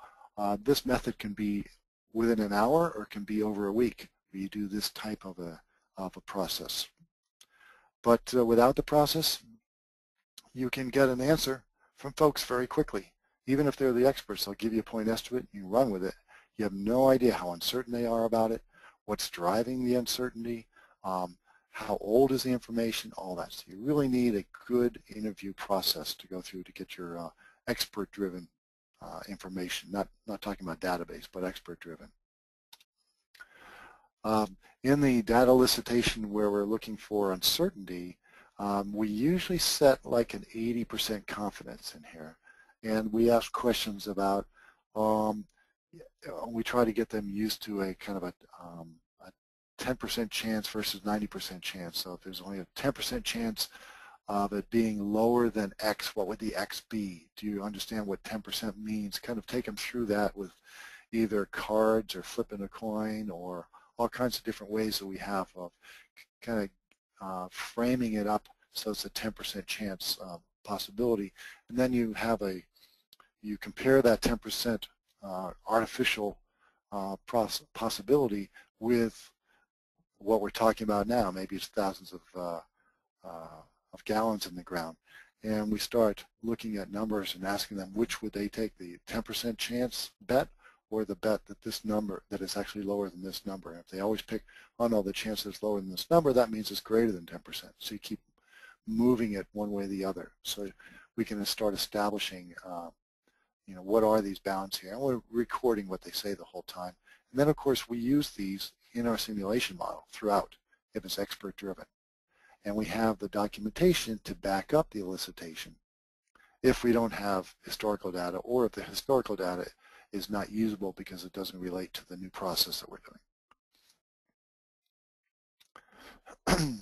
this method can be within an hour or it can be over a week where you do this type of a process. But without the process, you can get an answer from folks very quickly. Even if they're the experts, they'll give you a point estimate, you run with it. You have no idea how uncertain they are about it, what's driving the uncertainty, how old is the information, all that. So you really need a good interview process to go through to get your expert-driven information, not talking about database, but expert-driven. In the data elicitation where we're looking for uncertainty, we usually set like an 80% confidence in here. And we ask questions about, we try to get them used to a kind of a 10% chance versus 90% chance. So if there's only a 10% chance of it being lower than X, what would the X be? Do you understand what 10% means? Kind of take them through that with either cards or flipping a coin or all kinds of different ways that we have of kind of framing it up so it's a 10% chance possibility, and then you have you compare that 10% artificial possibility with what we're talking about now. Maybe it's thousands of gallons in the ground, and we start looking at numbers and asking them which would they take, the 10% chance bet or the bet that this number that is actually lower than this number. And if they always pick, oh no, the chance is lower than this number, that means it's greater than 10%. So you keep moving it one way or the other. So we can start establishing, what are these bounds here? And we're recording what they say the whole time. And then, of course, we use these in our simulation model throughout if it's expert driven. And we have the documentation to back up the elicitation if we don't have historical data, or if the historical data is not usable because it doesn't relate to the new process that we're doing.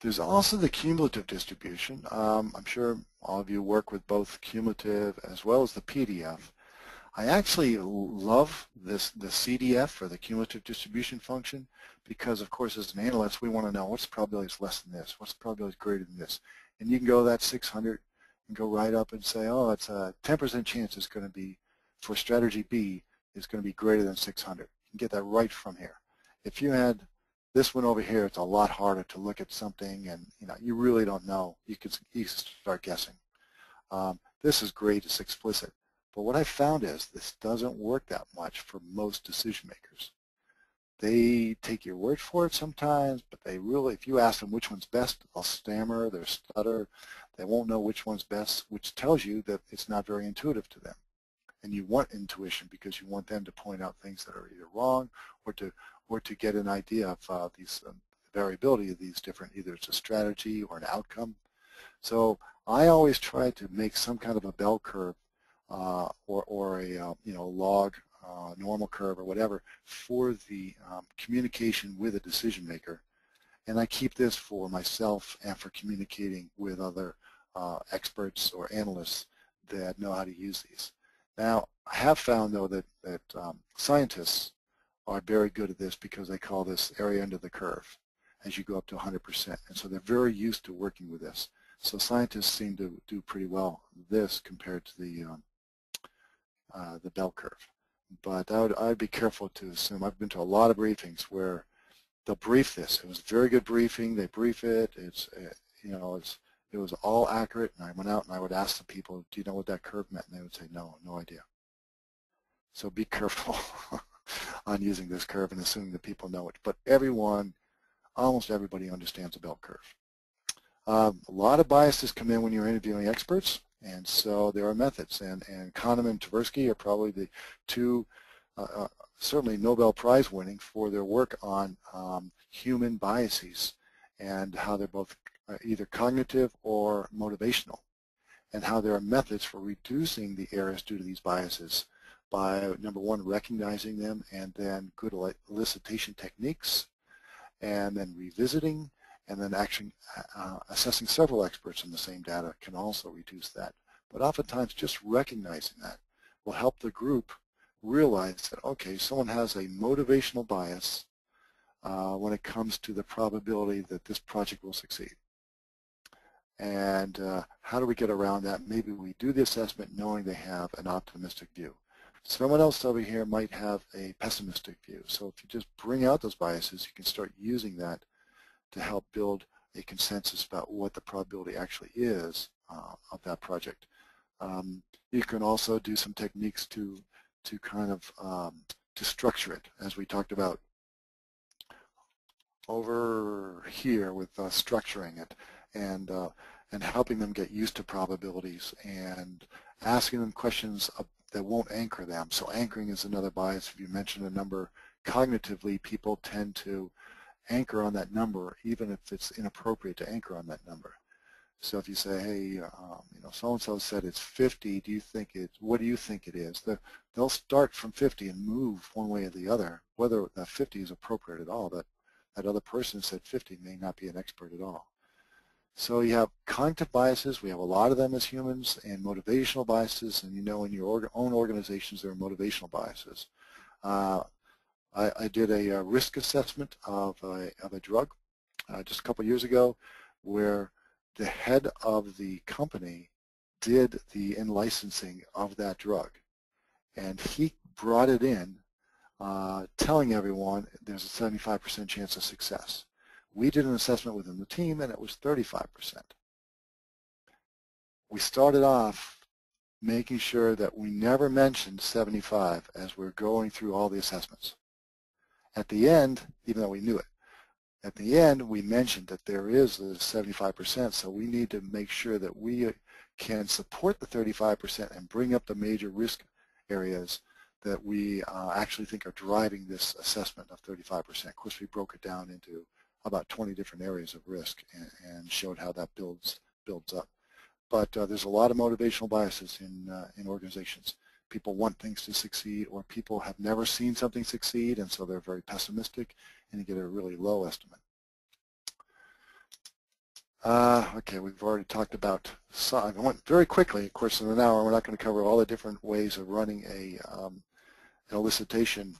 There's also the cumulative distribution. I'm sure all of you work with both cumulative as well as the PDF. I actually love the CDF, or the cumulative distribution function, because of course as an analyst we want to know what's the probability is less than this, what's the probability is greater than this. And you can go that 600 and go right up and say, oh, it's a 10% chance it's going to be, for strategy B, is going to be greater than 600. You can get that right from here. If you had this one over here, it's a lot harder to look at something and you really don't know. You can start guessing. This is great, it's explicit. But what I found is this doesn't work that much for most decision makers. They take your word for it sometimes, but they really, if you ask them which one's best, they'll stammer, they'll stutter, they won't know which one's best, which tells you that it's not very intuitive to them. And you want intuition because you want them to point out things that are either wrong or to get an idea of these variability of these different, either it's a strategy or an outcome. So I always try to make some kind of a bell curve or a log normal curve or whatever for the communication with a decision maker. And I keep this for myself and for communicating with other experts or analysts that know how to use these. Now, I have found, though, that scientists are very good at this because they call this area under the curve as you go up to 100%. And so they're very used to working with this. So scientists seem to do pretty well with this compared to the bell curve. But I'd be careful to assume. I've been to a lot of briefings where they'll brief this. It was a very good briefing. They brief it. It was all accurate. And I went out and I would ask the people, do you know what that curve meant? And they would say, no, no idea. So be careful on using this curve and assuming that people know it. But almost everybody understands a bell curve. A lot of biases come in when you're interviewing experts, and so there are methods. And Kahneman and Tversky are probably the two, certainly Nobel Prize winning for their work on human biases and how they're both either cognitive or motivational, and how there are methods for reducing the errors due to these biases by, number one, recognizing them, and then good elicitation techniques, and then revisiting, and then actually assessing several experts in the same data can also reduce that. But oftentimes just recognizing that will help the group realize that, okay, someone has a motivational bias when it comes to the probability that this project will succeed. And how do we get around that? Maybe we do the assessment knowing they have an optimistic view. Someone else over here might have a pessimistic view. So if you just bring out those biases, you can start using that to help build a consensus about what the probability actually is of that project. You can also do some techniques to kind of to structure it, as we talked about over here with structuring it and helping them get used to probabilities and asking them questions that won't anchor them. So anchoring is another bias. If you mention a number, cognitively people tend to anchor on that number even if it's inappropriate to anchor on that number. So if you say, hey, so-and-so said it's 50, what do you think it is? They'll start from 50 and move one way or the other. Whether that 50 is appropriate at all, that other person said 50 may not be an expert at all. So you have cognitive biases. We have a lot of them as humans, and motivational biases. And in your own organizations, there are motivational biases. I did a risk assessment of a drug just a couple years ago, where the head of the company did the in-licensing of that drug, and he brought it in telling everyone there's a 75% chance of success. We did an assessment within the team, and it was 35%. We started off making sure that we never mentioned 75 as we're going through all the assessments. At the end, even though we knew it, at the end we mentioned that there is a 75%, so we need to make sure that we can support the 35% and bring up the major risk areas that we actually think are driving this assessment of 35%. Of course, we broke it down into about 20 different areas of risk and showed how that builds up. But there's a lot of motivational biases in organizations. People want things to succeed, or people have never seen something succeed, and so they're very pessimistic, and you get a really low estimate. Okay, we've already talked about, I went very quickly, of course, in an hour. We're not going to cover all the different ways of running an elicitation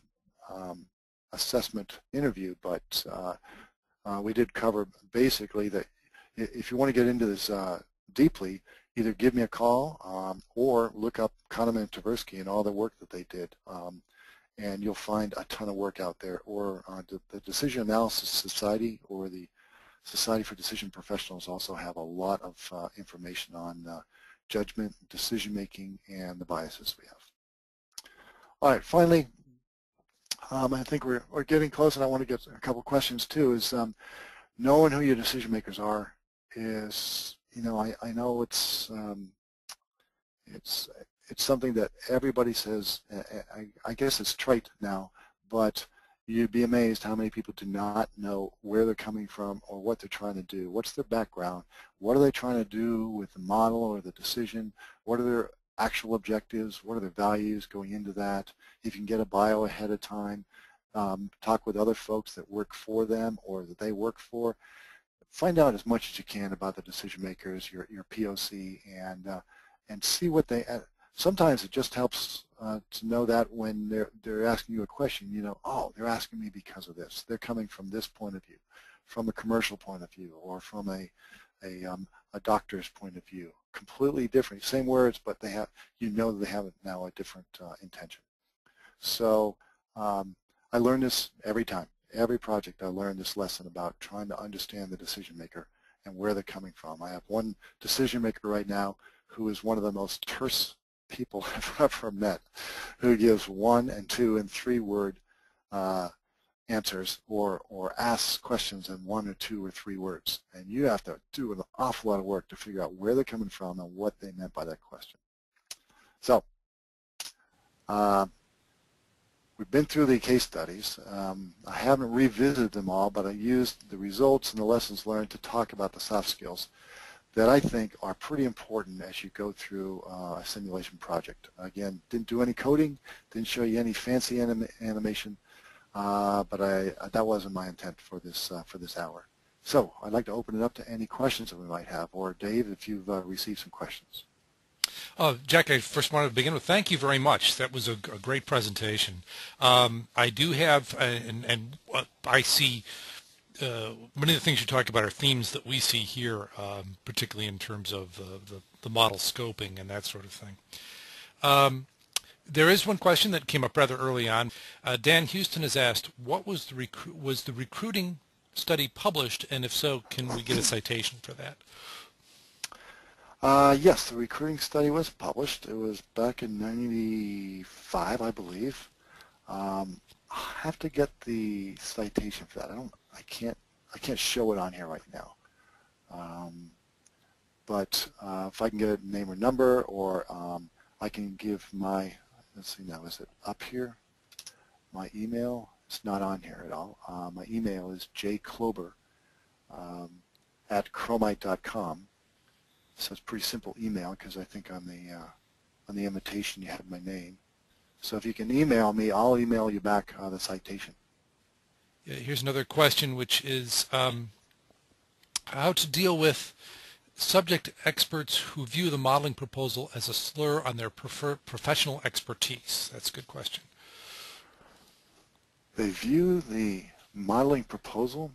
assessment interview, but we did cover basically that if you want to get into this deeply, either give me a call or look up Kahneman and Tversky and all the work that they did, and you'll find a ton of work out there. Or the Decision Analysis Society or the Society for Decision Professionals also have a lot of information on judgment, decision making, and the biases we have. All right, finally, I think we're getting close, and I want to get a couple questions too. Is knowing who your decision makers are is, you know, I know it's something that everybody says. I guess it's trite now, but you'd be amazed how many people do not know where they're coming from or what they're trying to do. What's their background? What are they trying to do with the model or the decision? What are their actual objectives? What are their values going into that? If you can get a bio ahead of time, talk with other folks that work for them or that they work for. Find out as much as you can about the decision makers, your POC, and see what they. Sometimes it just helps to know that when they're asking you a question, you know, oh, they're asking me because of this. They're coming from this point of view, from a commercial point of view, or from a doctor's point of view. Completely different, same words, but they have, you know, they have now a different intention. So I learn this every time. Every project I learn this lesson about trying to understand the decision maker and where they're coming from. I have one decision maker right now who is one of the most terse people I've ever met, who gives 1 and 2 and 3 word answers or asks questions in 1 or 2 or 3 words. And you have to do an awful lot of work to figure out where they're coming from and what they meant by that question. So we've been through the case studies. I haven't revisited them all, but I used the results and the lessons learned to talk about the soft skills that I think are pretty important as you go through a simulation project. Again, didn't do any coding, didn't show you any fancy animation, but that wasn't my intent for this hour. So I'd like to open it up to any questions that we might have, or Dave, if you've received some questions. Jack, I first wanted to begin with thank you very much. That was a great presentation. I do have, and I see many of the things you talk about are themes that we see here, particularly in terms of the model scoping and that sort of thing. There is one question that came up rather early on. Dan Houston has asked, what was the recruiting study published, and if so, can we get a citation for that? Yes, the recruiting study was published. It was back in '95, I believe. I have to get the citation for that. I can't show it on here right now. But if I can get a name or number, or I can give my, let's see now, is it up here? My email, it's not on here at all. My email is jkloeber at kromite.com. So it's a pretty simple email, because I think on the invitation you have my name. So if you can email me, I'll email you back the citation. Yeah, here's another question, which is how to deal with subject experts who view the modeling proposal as a slur on their professional expertise. That's a good question. They view the modeling proposal.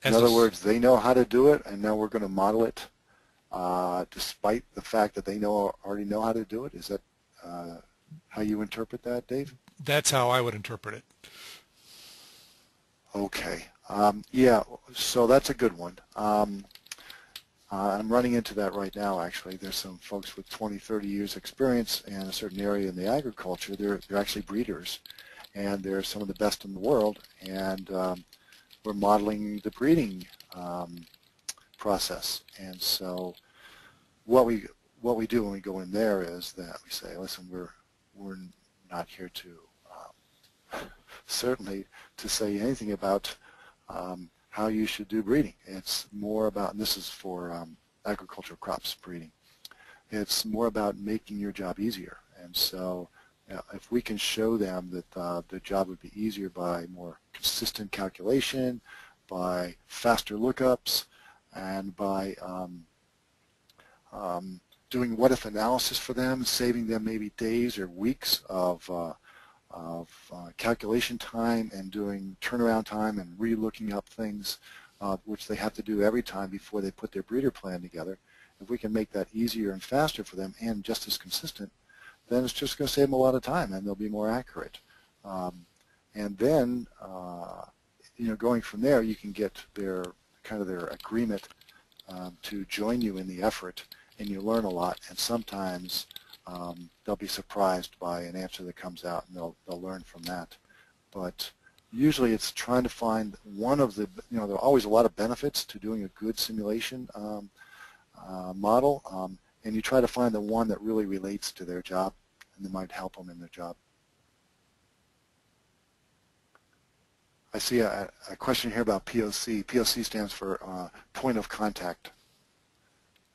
In as a other words, they know how to do it, and now we're going to model it despite the fact that they already know how to do it. Is that how you interpret that, Dave? That's how I would interpret it. Okay. Yeah, so that's a good one. I'm running into that right now, actually. There's some folks with 20, 30 years experience in a certain area in the agriculture. They're actually breeders, and they're some of the best in the world, and we're modeling the breeding process. And so what we do when we go in there is that we say, listen, we're not here to certainly to say anything about how you should do breeding. It's more about, and this is for agricultural crops breeding, it's more about making your job easier. And so if we can show them that the job would be easier by more consistent calculation, by faster lookups, and by doing what-if analysis for them, saving them maybe days or weeks of calculation time and doing turnaround time and re-looking up things which they have to do every time before they put their breeder plan together. If we can make that easier and faster for them and just as consistent, then it's just going to save them a lot of time and they'll be more accurate. And then, going from there, you can get their agreement to join you in the effort, and you learn a lot. And sometimes they'll be surprised by an answer that comes out, and they'll learn from that. But usually it's trying to find one of the, there are always a lot of benefits to doing a good simulation model, and you try to find the one that really relates to their job and that might help them in their job. I see a question here about POC. POC stands for point of contact.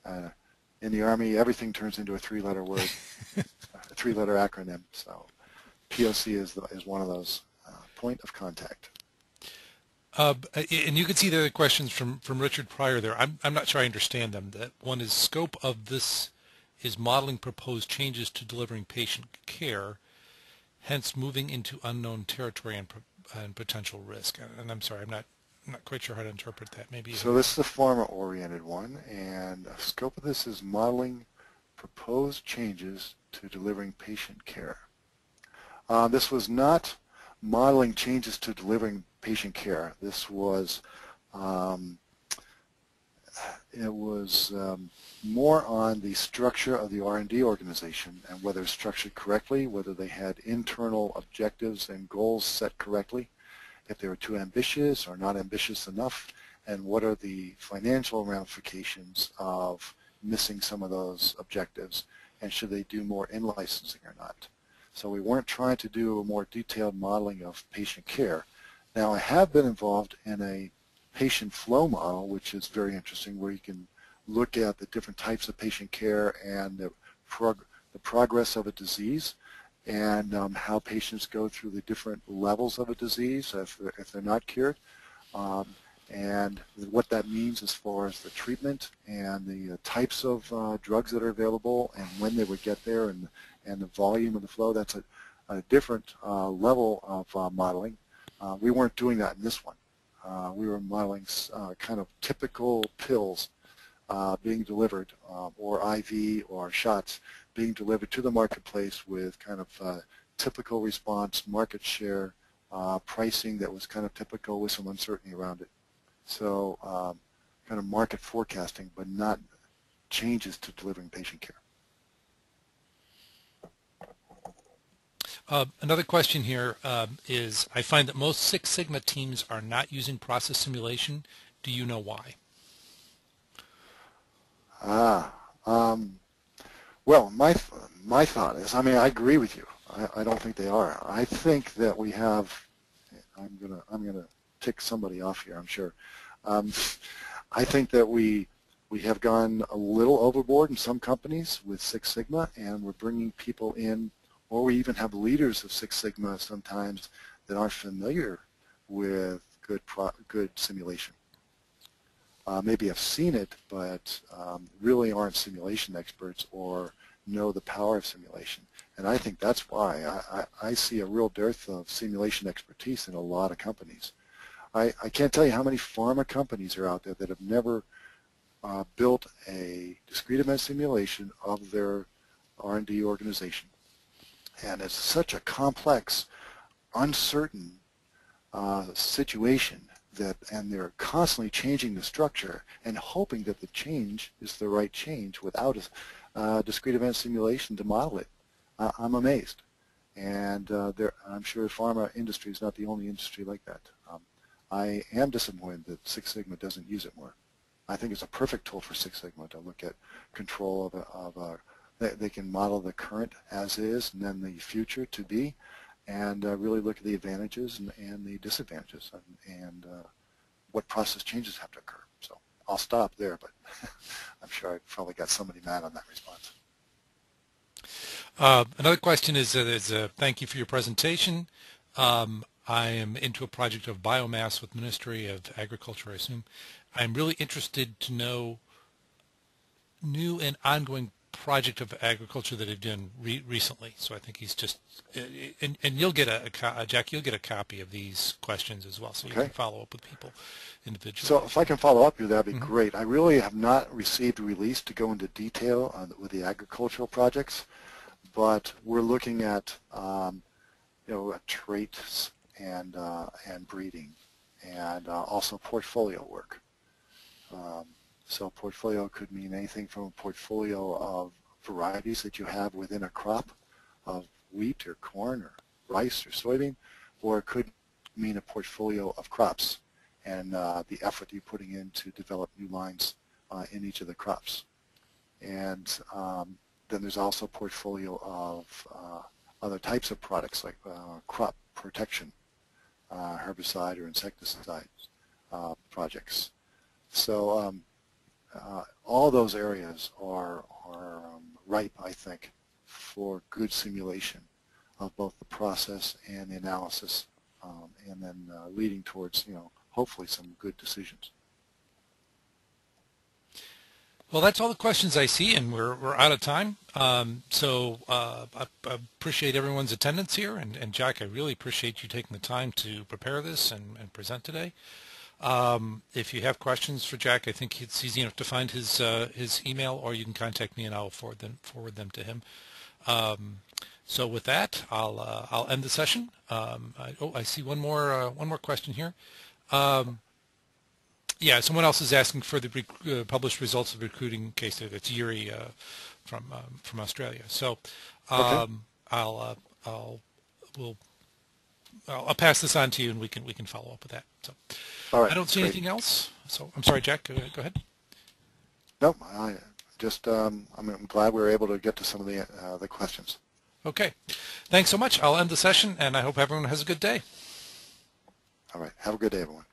In the Army, everything turns into a three-letter word, a three-letter acronym. So POC is one of those, point of contact. And you can see the questions from Richard Pryor there. I'm not sure I understand them. That one is scope of this is modeling proposed changes to delivering patient care, hence moving into unknown territory and potential risk. And I'm sorry, I'm not quite sure how to interpret that. Maybe. So this is the pharma-oriented one, and the scope of this is modeling proposed changes to delivering patient care. This was not modeling changes to delivering patient care. This was more on the structure of the R&D organization and whether it's structured correctly, whether they had internal objectives and goals set correctly, if they were too ambitious or not ambitious enough, and what are the financial ramifications of missing some of those objectives, and should they do more in-licensing or not. So we weren't trying to do a more detailed modeling of patient care. Now I have been involved in a patient flow model, which is very interesting, where you can look at the different types of patient care and the progress of a disease, and how patients go through the different levels of a disease if they're not cured, and what that means as far as the treatment and the types of drugs that are available and when they would get there, and the volume of the flow. That's a different level of modeling. We weren't doing that in this one. We were modeling kind of typical pills being delivered, or IV or shots being delivered to the marketplace with kind of typical response, market share, pricing that was kind of typical with some uncertainty around it. So kind of market forecasting, but not changes to delivering patient care. Another question here is, I find that most Six Sigma teams are not using process simulation. Do you know why? Well, my thought is, I mean, I agree with you. I don't think they are. I think that we have, I'm gonna tick somebody off here, I'm sure. I think that we have gone a little overboard in some companies with Six Sigma, and we're bringing people in, or we even have leaders of Six Sigma sometimes that aren't familiar with good simulation. Maybe have seen it, but really aren't simulation experts or know the power of simulation. And I think that's why I see a real dearth of simulation expertise in a lot of companies. I can't tell you how many pharma companies are out there that have never built a discrete event simulation of their R&D organization. And it's such a complex, uncertain situation and they're constantly changing the structure and hoping that the change is the right change without a discrete event simulation to model it. I'm amazed. And I'm sure the pharma industry is not the only industry like that. I am disappointed that Six Sigma doesn't use it more. I think it's a perfect tool for Six Sigma to look at control of they can model the current as is and then the future to be, and really look at the advantages and the disadvantages and what process changes have to occur. So I'll stop there, but I'm sure I probably got somebody mad on that response. Another question is thank you for your presentation. I am into a project of biomass with Ministry of Agriculture, I assume. I'm really interested to know new and ongoing project of agriculture that I've done recently. So I think he's just, and you'll get Jack, you'll get a copy of these questions as well, so you can follow up with people individually. So if I can follow up with you, that'd be great. I really have not received a release to go into detail with the agricultural projects, but we're looking at traits and breeding, and also portfolio work. So portfolio could mean anything from a portfolio of varieties that you have within a crop of wheat or corn or rice or soybean, or it could mean a portfolio of crops and the effort you're putting in to develop new lines in each of the crops. And then there's also a portfolio of other types of products like crop protection, herbicide or insecticide projects. So all those areas are ripe, I think, for good simulation of both the process and the analysis, and then leading towards, hopefully some good decisions. Well, that's all the questions I see, and we're out of time. So I appreciate everyone's attendance here, and Jack, I really appreciate you taking the time to prepare this and present today. If you have questions for Jack, I think it's easy enough to find his email, or you can contact me and I'll forward them to him. So with that, I'll end the session. I see one more question here. Yeah, someone else is asking for the published results of the recruiting case. That's Yuri from Australia. So I'll pass this on to you, and we can follow up with that. So all right, I don't see anything else. So I'm sorry, Jack. Go ahead. No, I just I'm glad we were able to get to some of the questions. Okay, thanks so much. I'll end the session, and I hope everyone has a good day. All right, have a good day, everyone.